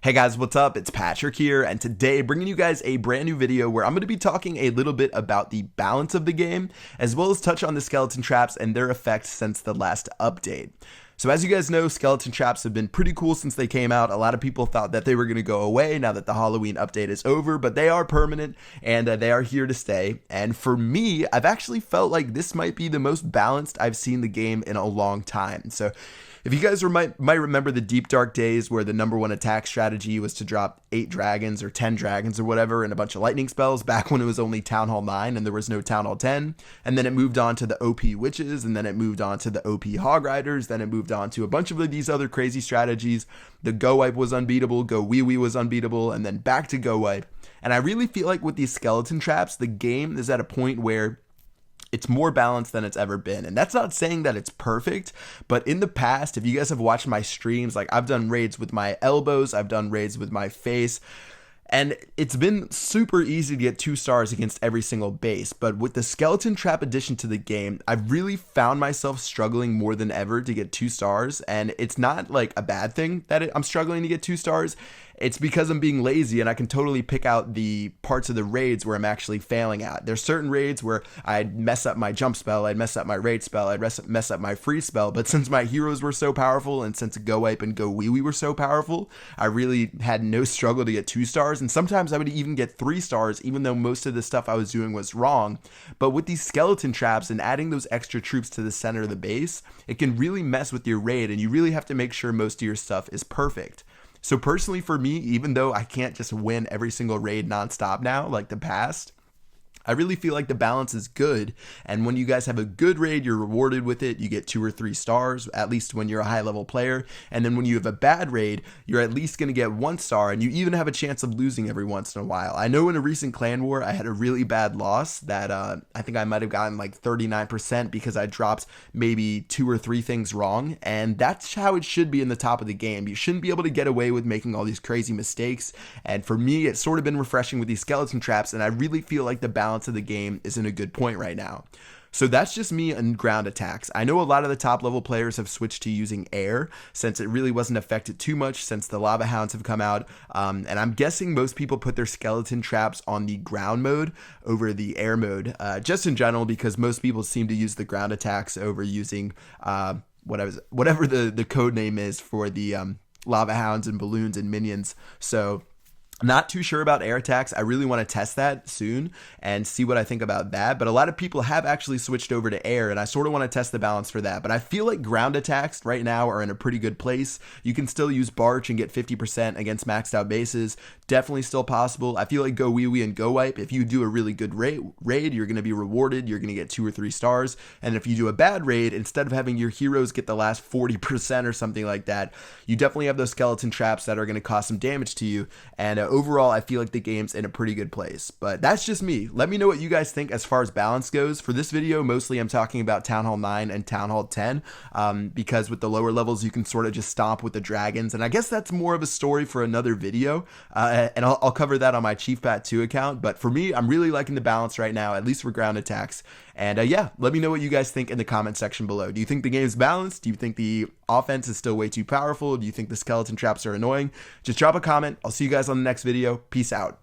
Hey guys, what's up? It's Patrick here, and today bringing you guys a brand new video where I'm going to be talking a little bit about the balance of the game, as well as touch on the skeleton traps and their effects since the last update. So as you guys know, skeleton traps have been pretty cool since they came out. A lot of people thought that they were going to go away now that the Halloween update is over, but they are permanent and they are here to stay. And for me, I've actually felt like this might be the most balanced I've seen the game in a long time. So if you guys might remember the deep dark days where the number one attack strategy was to drop 8 dragons or 10 dragons or whatever and a bunch of lightning spells back when it was only Town Hall 9 and there was no Town Hall 10, and then it moved on to the OP witches, and then it moved on to the OP hog riders, then it moved on to a bunch of these other crazy strategies. The go wipe was unbeatable, go wee wee was unbeatable, and then back to go wipe. And I really feel like with these skeleton traps, the game is at a point where it's more balanced than it's ever been. And that's not saying that it's perfect, but in the past, if you guys have watched my streams, like I've done raids with my elbows, I've done raids with my face, and it's been super easy to get 2 stars against every single base. But with the skeleton trap addition to the game, I've really found myself struggling more than ever to get 2 stars. And it's not like a bad thing that I'm struggling to get 2 stars. It's because I'm being lazy and I can totally pick out the parts of the raids where I'm actually failing at. There's certain raids where I'd mess up my jump spell, I'd mess up my raid spell, I'd mess up my free spell, but since my heroes were so powerful and since go wipe and go wee wee were so powerful, I really had no struggle to get 2 stars, and sometimes I would even get 3 stars even though most of the stuff I was doing was wrong. But with these skeleton traps and adding those extra troops to the center of the base, it can really mess with your raid, and you really have to make sure most of your stuff is perfect. So personally for me, even though I can't just win every single raid nonstop now like the past, I really feel like the balance is good, and when you guys have a good raid, you're rewarded with it. You get 2 or 3 stars, at least when you're a high level player, and then when you have a bad raid, you're at least going to get 1 star, and you even have a chance of losing every once in a while. I know in a recent clan war, I had a really bad loss that I think I might have gotten like 39% because I dropped maybe 2 or 3 things wrong, and that's how it should be in the top of the game. You shouldn't be able to get away with making all these crazy mistakes, and for me, it's sort of been refreshing with these skeleton traps, and I really feel like the balance of the game is in a good point right now. So that's just me on ground attacks. I know a lot of the top level players have switched to using air since it really wasn't affected too much since the lava hounds have come out, and I'm guessing most people put their skeleton traps on the ground mode over the air mode, just in general, because most people seem to use the ground attacks over using whatever the code name is for the lava hounds and balloons and minions. So not too sure about air attacks. I really want to test that soon and see what I think about that. But a lot of people have actually switched over to air, and I sort of want to test the balance for that. But I feel like ground attacks right now are in a pretty good place. You can still use Barch and get 50% against maxed out bases. Definitely still possible. I feel like go wee wee and go wipe, if you do a really good raid, you're going to be rewarded. You're going to get 2 or 3 stars. And if you do a bad raid, instead of having your heroes get the last 40% or something like that, you definitely have those skeleton traps that are going to cause some damage to you. And overall, I feel like the game's in a pretty good place. But that's just me. Let me know what you guys think as far as balance goes. For this video, mostly I'm talking about Town Hall 9 and Town Hall 10, because with the lower levels, you can sort of just stomp with the dragons. And I guess that's more of a story for another video, and I'll cover that on my Chief Pat 2 account. But for me, I'm really liking the balance right now, at least for ground attacks. And yeah, let me know what you guys think in the comment section below. Do you think the game's balanced? Do you think the offense is still way too powerful? Do you think the skeleton traps are annoying? Just drop a comment. I'll see you guys on the next video. Peace out.